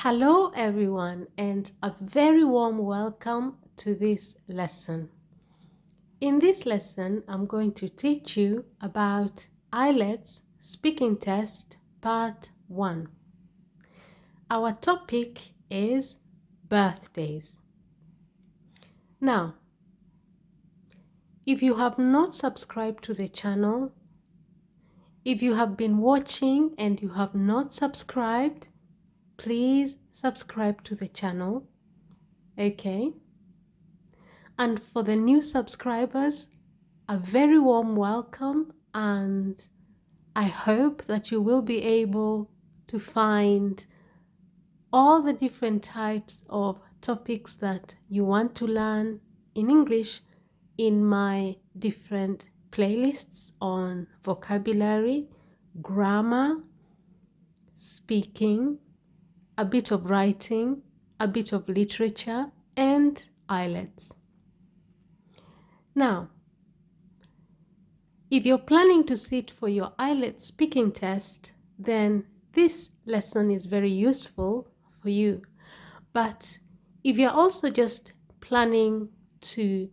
Hello everyone and a very warm welcome to this lesson. In this lesson, I'm going to teach you about IELTS Speaking Test Part 1. Our topic is birthdays. Now, if you have not subscribed to the channel, if you have been watching and you have not subscribed, please subscribe to the channel, okay? And for the new subscribers, a very warm welcome, and I hope that you will be able to find all the different types of topics that you want to learn in English in my different playlists on vocabulary, grammar, speaking, a bit of writing, a bit of literature, and IELTS. Now, if you're planning to sit for your IELTS speaking test, then this lesson is very useful for you. But if you're also just planning to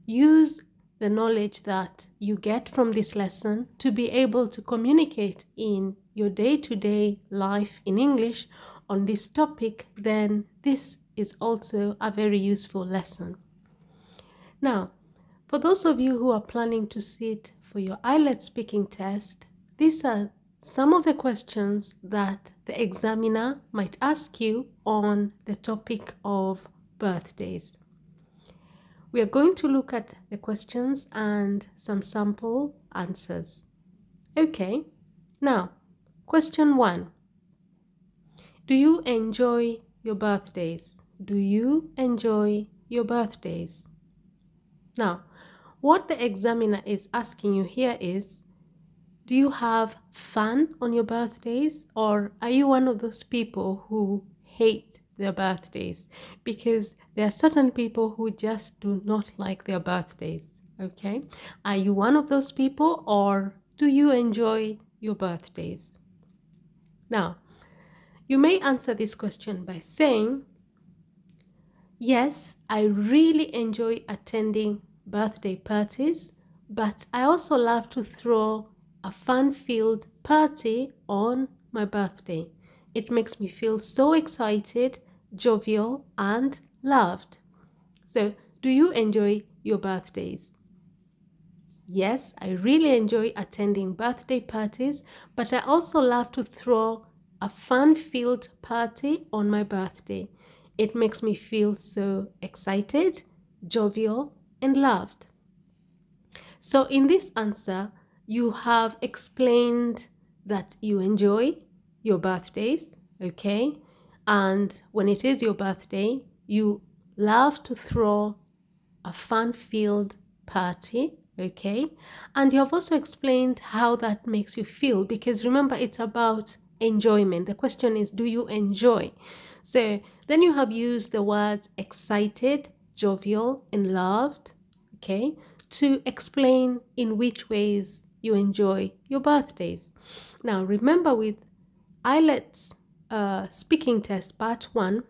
use the knowledge that you get from this lesson to be able to communicate in your day-to-day life in English on this topic, then this is also a very useful lesson. Now, for those of you who are planning to sit for your IELTS speaking test, these are some of the questions that the examiner might ask you on the topic of birthdays. We are going to look at the questions and some sample answers. Okay, now, question 1. Do you enjoy your birthdays? Do you enjoy your birthdays? Now, what the examiner is asking you here is, do you have fun on your birthdays, or are you one of those people who hate their birthdays? Because there are certain people who just do not like their birthdays, okay? Are you one of those people, or do you enjoy your birthdays? Now, you may answer this question by saying, yes, I really enjoy attending birthday parties, but I also love to throw a fun-filled party on my birthday. It makes me feel so excited, jovial, and loved. So, do you enjoy your birthdays? Yes, I really enjoy attending birthday parties, but I also love to throw a fun-filled party on my birthday. It makes me feel so excited, jovial, and loved. So in this answer, you have explained that you enjoy your birthdays, okay? And when it is your birthday, you love to throw a fun-filled party, okay? And you have also explained how that makes you feel, because remember, it's about enjoyment. The question is, do you enjoy? So then you have used the words excited, jovial, and loved, okay, to explain in which ways you enjoy your birthdays. Now, remember, with IELTS speaking test part 1,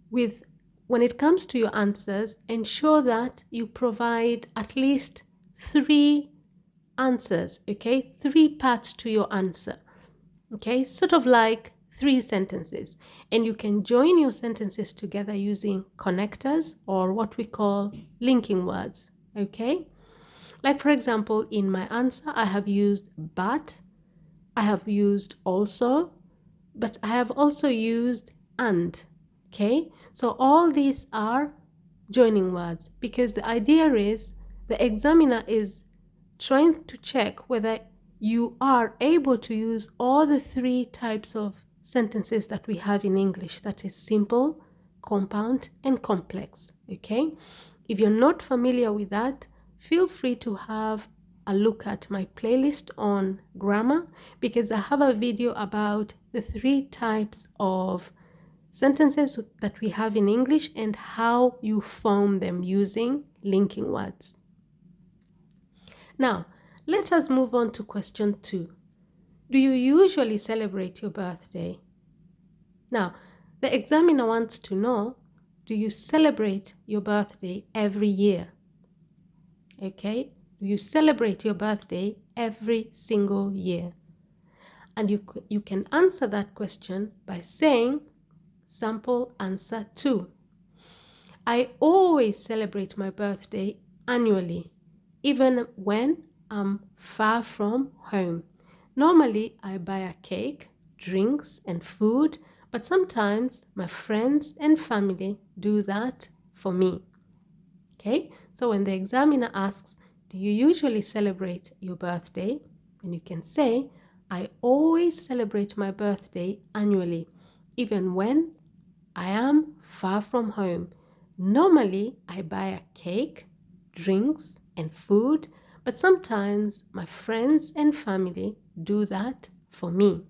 when it comes to your answers, ensure that you provide at least 3 answers, okay? 3 parts to your answer, okay? Sort of like 3 sentences. And you can join your sentences together using connectors, or what we call linking words, okay? Like, for example, in my answer, I have used but, I have used also, but I have also used and, okay? So all these are joining words, because the idea is the examiner is trying to check whether you are able to use all the 3 types of sentences that we have in English, that is simple, compound, and complex, okay? If you're not familiar with that, feel free to have a look at my playlist on grammar, because I have a video about the 3 types of sentences that we have in English and how you form them using linking words. Now, let us move on to question 2. Do you usually celebrate your birthday? Now, the examiner wants to know, do you celebrate your birthday every year? Okay? Do you celebrate your birthday every single year? And you can answer that question by saying sample answer 2. I always celebrate my birthday annually, even when I'm far from home. Normally, I buy a cake, drinks, and food, but sometimes my friends and family do that for me. Okay, so when the examiner asks, do you usually celebrate your birthday? Then you can say, I always celebrate my birthday annually, even when I am far from home. Normally, I buy a cake, drinks, and food, but sometimes my friends and family do that for me.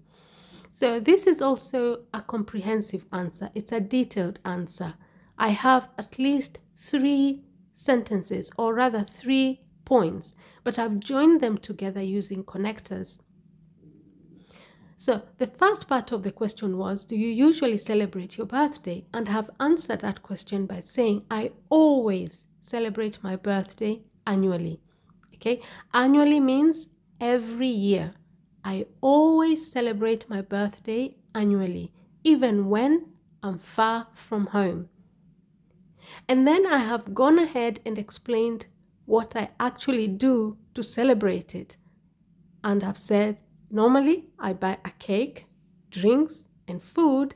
So this is also a comprehensive answer. It's a detailed answer. I have at least 3 sentences, or rather 3 points, but I've joined them together using connectors. So the first part of the question was, do you usually celebrate your birthday? And I have answered that question by saying, I always celebrate my birthday annually. Okay, annually means every year. I always celebrate my birthday annually, even when I'm far from home. And then I have gone ahead and explained what I actually do to celebrate it. And I've said, normally I buy a cake, drinks, and food,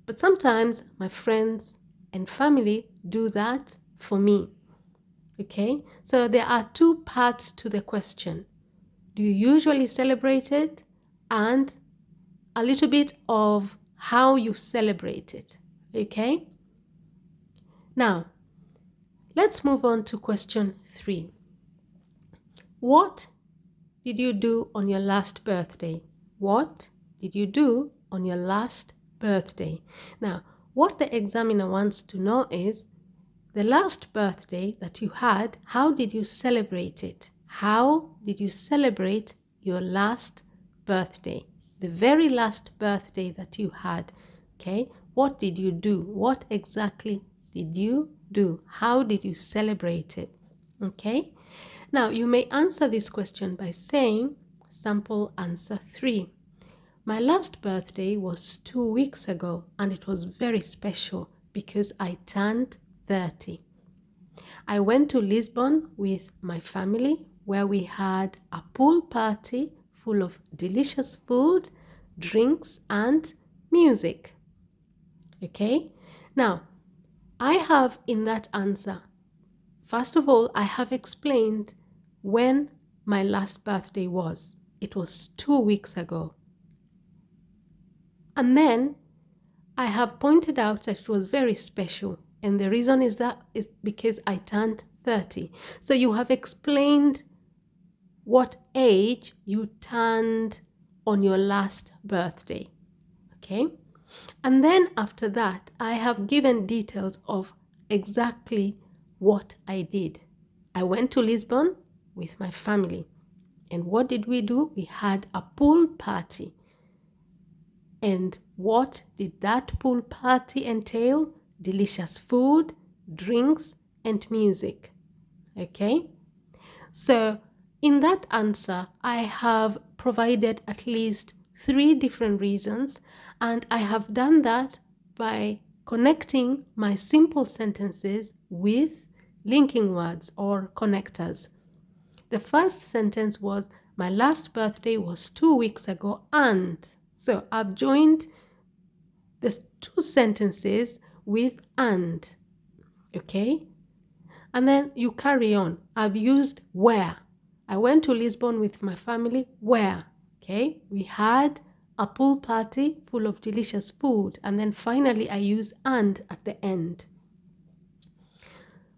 but sometimes my friends and family do that for me. Okay, so there are 2 parts to the question. Do you usually celebrate it? And a little bit of how you celebrate it. Okay, now let's move on to question 3. What did you do on your last birthday? What did you do on your last birthday? Now, what the examiner wants to know is the last birthday that you had, how did you celebrate it? How did you celebrate your last birthday? The very last birthday that you had, okay? What did you do? What exactly did you do? How did you celebrate it? Okay? Now, you may answer this question by saying sample answer 3. My last birthday was 2 weeks ago and it was very special because I turned 30. I went to Lisbon with my family where we had a pool party full of delicious food, drinks, and music. Okay? Now, I have in that answer, first of all, I have explained when my last birthday was. It was 2 weeks ago. And then I have pointed out that it was very special. And the reason is because I turned 30. So you have explained what age you turned on your last birthday. Okay? And then after that, I have given details of exactly what I did. I went to Lisbon with my family. And what did we do? We had a pool party. And what did that pool party entail? Delicious food, drinks, and music. Okay? So in that answer, I have provided at least 3 different reasons, and I have done that by connecting my simple sentences with linking words or connectors. The first sentence was, my last birthday was 2 weeks ago, and so I've joined the 2 sentences with and. Okay? And then you carry on. I've used where. I went to Lisbon with my family. Where? Okay? We had a pool party full of delicious food. And then finally I use and at the end.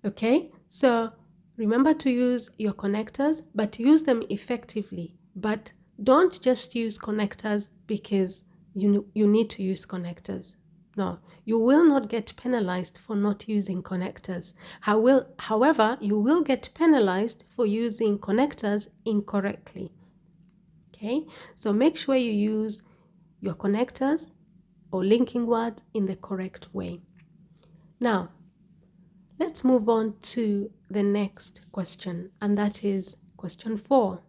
Okay? So remember to use your connectors, but use them effectively. But don't just use connectors because you need to use connectors. No, you will not get penalized for not using connectors. However, you will get penalized for using connectors incorrectly. Okay, so make sure you use your connectors or linking words in the correct way. Now, let's move on to the next question, and that is question 4.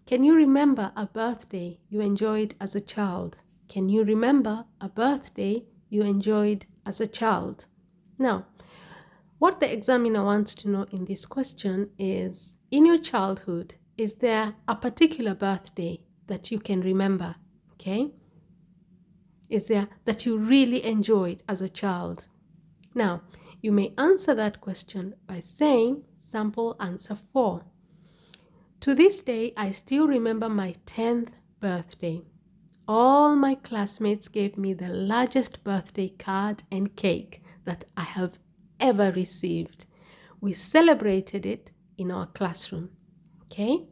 Can you remember a birthday you enjoyed as a child? Can you remember a birthday you enjoyed as a child? Now, what the examiner wants to know in this question is, in your childhood, is there a particular birthday that you can remember? Okay? Is there that you really enjoyed as a child? Now, you may answer that question by saying sample answer 4. To this day, I still remember my 10th birthday. All my classmates gave me the largest birthday card and cake that I have ever received. We celebrated it in our classroom. Okay?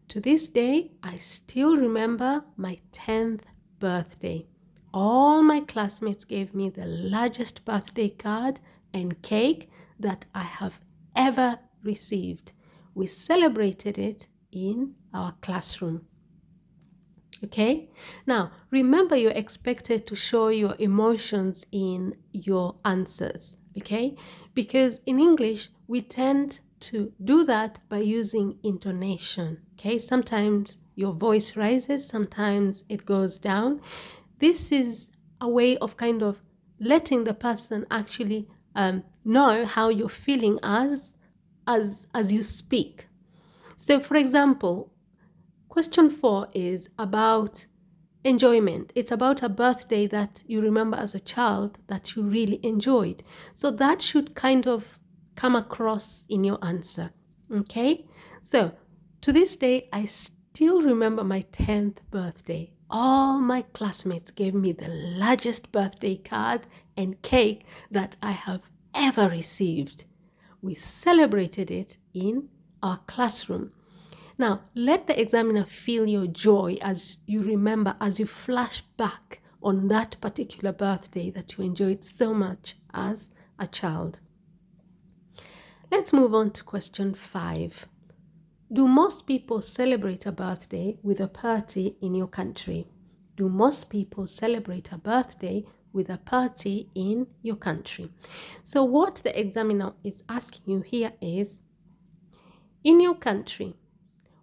To this day, I still remember my 10th birthday. All my classmates gave me the largest birthday card and cake that I have ever received. We celebrated it in our classroom. Okay? Now, remember, you're expected to show your emotions in your answers. Okay? Because in English, we tend to do that by using intonation. Okay? Sometimes your voice rises, sometimes it goes down. This is a way of kind of letting the person actually know how you're feeling as you speak. So, for example, question 4 is about enjoyment. It's about a birthday that you remember as a child that you really enjoyed. So that should kind of come across in your answer. Okay? So, to this day, I still remember my 10th birthday. All my classmates gave me the largest birthday card and cake that I have ever received. We celebrated it in our classroom. Now, let the examiner feel your joy as you remember, as you flash back on that particular birthday that you enjoyed so much as a child. Let's move on to question 5. Do most people celebrate a birthday with a party in your country? Do most people celebrate a birthday with a party in your country? So what the examiner is asking you here is, in your country,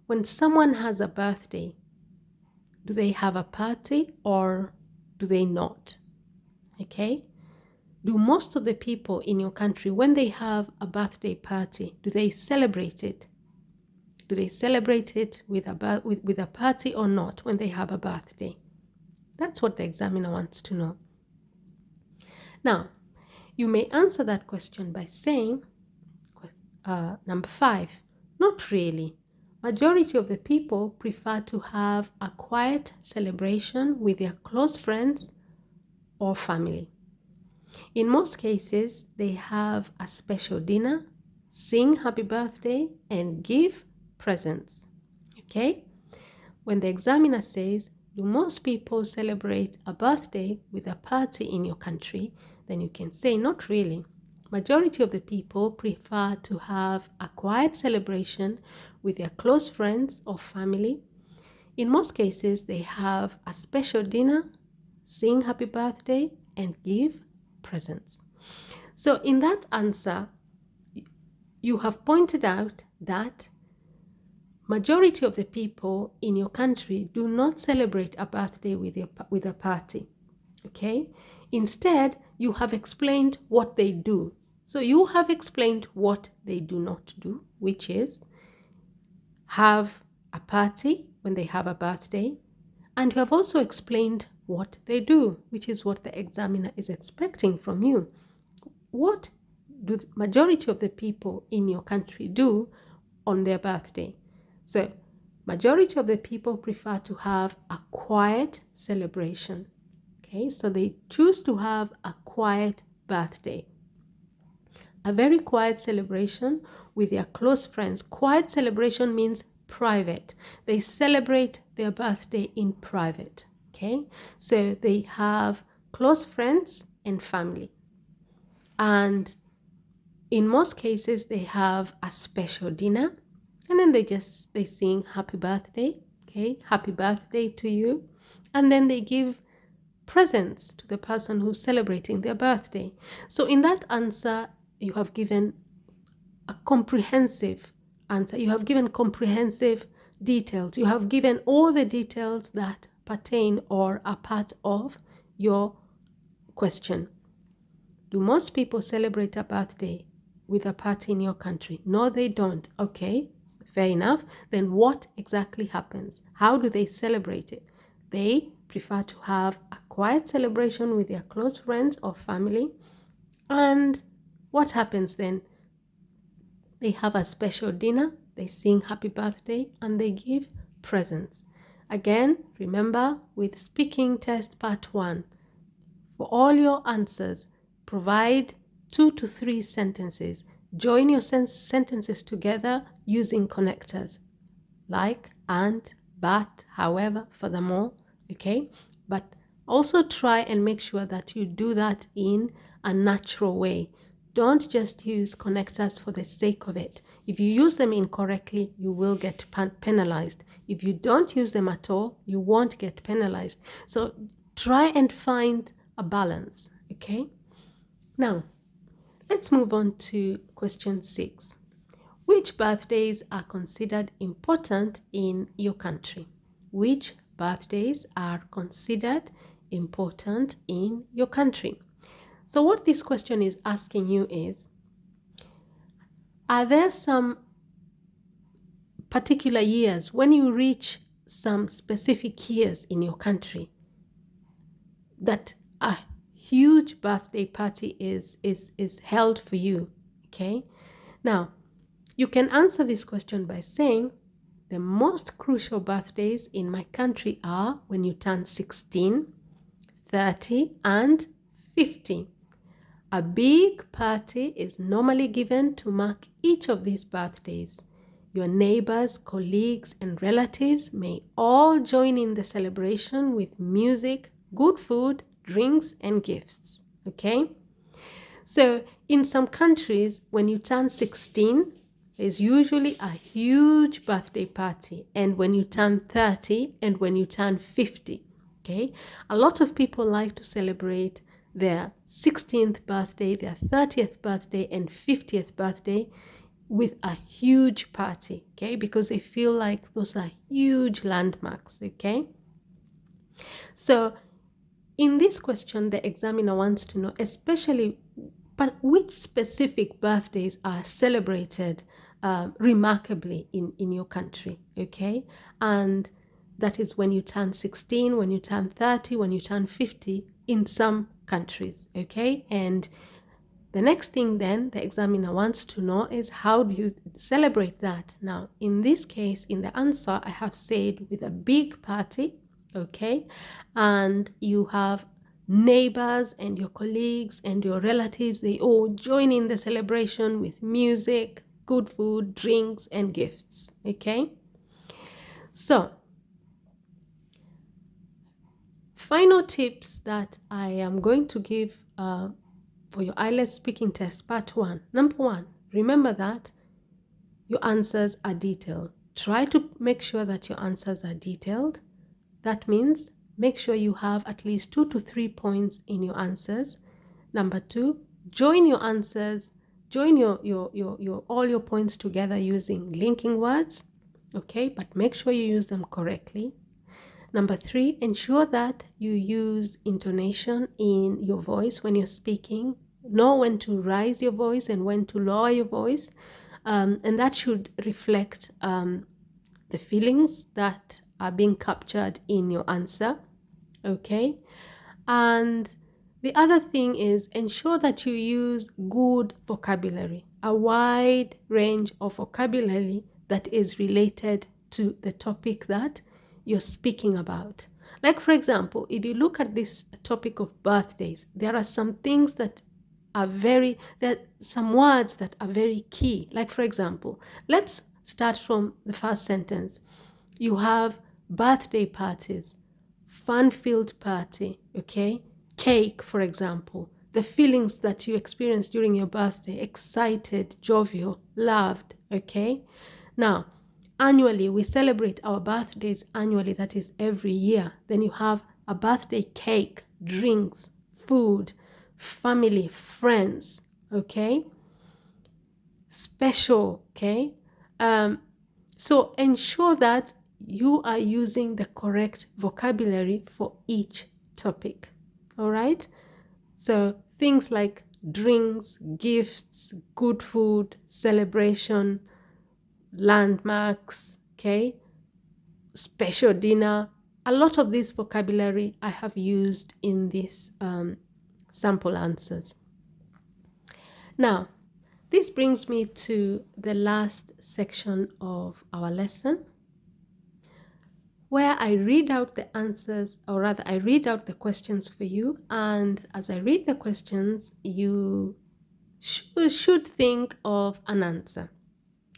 when someone has a birthday, do they have a party or do they not? Okay? Do most of the people in your country, when they have a birthday party, do they celebrate it? Do they celebrate it with a party or not when they have a birthday? That's what the examiner wants to know. Now, you may answer that question by saying, number 5, not really. Majority of the people prefer to have a quiet celebration with their close friends or family. In most cases, they have a special dinner, sing happy birthday, and give presents. Okay? When the examiner says, do most people celebrate a birthday with a party in your country? Then you can say, not really. Majority of the people prefer to have a quiet celebration with their close friends or family. In most cases, they have a special dinner, sing happy birthday, and give presents. So in that answer, you have pointed out that majority of the people in your country do not celebrate a birthday with a party. Okay? Instead, you have explained what they do. So you have explained what they do not do, which is have a party when they have a birthday. And you have also explained what they do, which is what the examiner is expecting from you. What do the majority of the people in your country do on their birthday? So, majority of the people prefer to have a quiet celebration. Okay, so they choose to have a quiet birthday. A very quiet celebration with their close friends. Quiet celebration means private. They celebrate their birthday in private. Okay, so they have close friends and family. And in most cases, they have a special dinner. And then they sing happy birthday. Okay, happy birthday to you. And then they give presents to the person who's celebrating their birthday. So in that answer, you have given a comprehensive answer. You have given comprehensive details. You have given all the details that pertain or are part of your question. Do most people celebrate a birthday with a party in your country? No, they don't. Okay, fair enough. Then what exactly happens? How do they celebrate it? They prefer to have a quiet celebration with their close friends or family. And what happens then? They have a special dinner, they sing happy birthday, and they give presents. Again, remember with speaking test part 1, for all your answers, provide 2 to 3 sentences. Join your sentences together using connectors like, and, but, however, furthermore, okay? But also try and make sure that you do that in a natural way. Don't just use connectors for the sake of it. If you use them incorrectly, you will get penalized. If you don't use them at all, you won't get penalized. So try and find a balance, okay? Now, let's move on to question 6. Which birthdays are considered important in your country? Which birthdays are considered important in your country? So what this question is asking you is, are there some particular years when you reach some specific years in your country that a huge birthday party is held for you? Okay. Now, you can answer this question by saying the most crucial birthdays in my country are when you turn 16, 30, and 50. A big party is normally given to mark each of these birthdays. Your neighbors, colleagues, and relatives may all join in the celebration with music, good food, drinks, and gifts. Okay? So, in some countries, when you turn 16, there's usually a huge birthday party. And when you turn 30 and when you turn 50, okay? A lot of people like to celebrate their 16th birthday, their 30th birthday, and 50th birthday with a huge party, okay? Because they feel like those are huge landmarks, okay? So in this question, the examiner wants to know, especially, but which specific birthdays are celebrated remarkably in your country, okay? And that is when you turn 16, when you turn 30, when you turn 50 in some countries, okay? And the next thing then the examiner wants to know is, how do you celebrate that? Now, in this case, in the answer, I have said with a big party, okay? And you have neighbors and your colleagues and your relatives, they all join in the celebration with music, good food, drinks, and gifts, okay? So, final tips that I am going to give for your IELTS speaking test part 1. Number 1, remember that your answers are detailed. Try to make sure that your answers are detailed. That means make sure you have at least 2 to 3 points in your answers. Number 2, join your answers, join your all your points together using linking words, okay? But make sure you use them correctly. Number 3, ensure that you use intonation in your voice when you're speaking. Know when to raise your voice and when to lower your voice. And that should reflect the feelings that are being captured in your answer. Okay? And the other thing is, ensure that you use good vocabulary, a wide range of vocabulary that is related to the topic that you're speaking about. Like, for example, if you look at this topic of birthdays, there are some things that are there are some words that are very key. Like, for example, let's start from the first sentence. You have birthday parties, fun-filled party, okay? Cake, for example. The feelings that you experience during your birthday, excited, jovial, loved, okay? Now, annually, we celebrate our birthdays annually, that is every year. Then you have a birthday cake drinks, food, family, friends, okay? Special, okay? So ensure that you are using the correct vocabulary for each topic, all right? So things like drinks, gifts, good food, celebration, landmarks, okay? Special dinner. A lot of this vocabulary I have used in these sample answers. Now, this brings me to the last section of our lesson, where I read out the answers, or rather I read out the questions for you, and as I read the questions, you should think of an answer.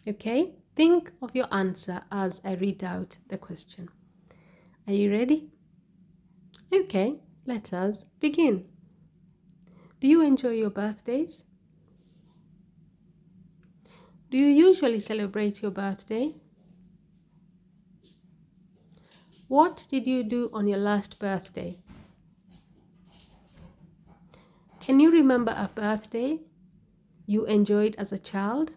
Okay? Think of your answer as I read out the question. Are you ready? Okay, let us begin. Do you enjoy your birthdays? Do you usually celebrate your birthday? What did you do on your last birthday? Can you remember a birthday you enjoyed as a child?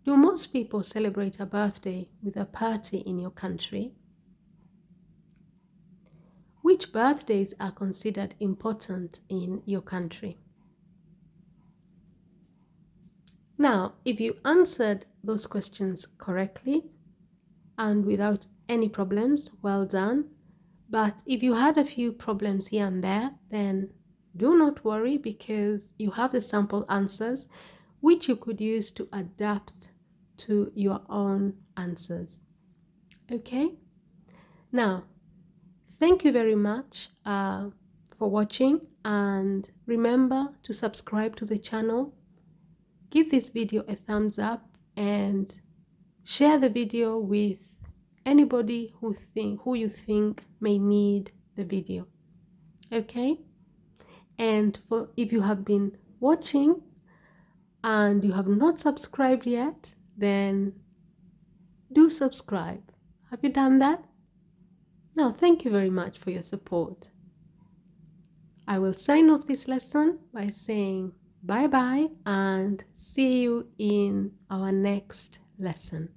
Do most people celebrate a birthday with a party in your country? Which birthdays are considered important in your country? Now, if you answered those questions correctly and without any problems, well done. But if you had a few problems here and there, then do not worry, because you have the sample answers which you could use to adapt to your own answers. Okay? Now, thank you very much for watching, and remember to subscribe to the channel. Give this video a thumbs up and share the video with anybody who you think may need the video. Okay? And if you have been watching and you have not subscribed yet, then do subscribe. Have you done that? Now, thank you very much for your support. I will sign off this lesson by saying bye-bye and see you in our next lesson.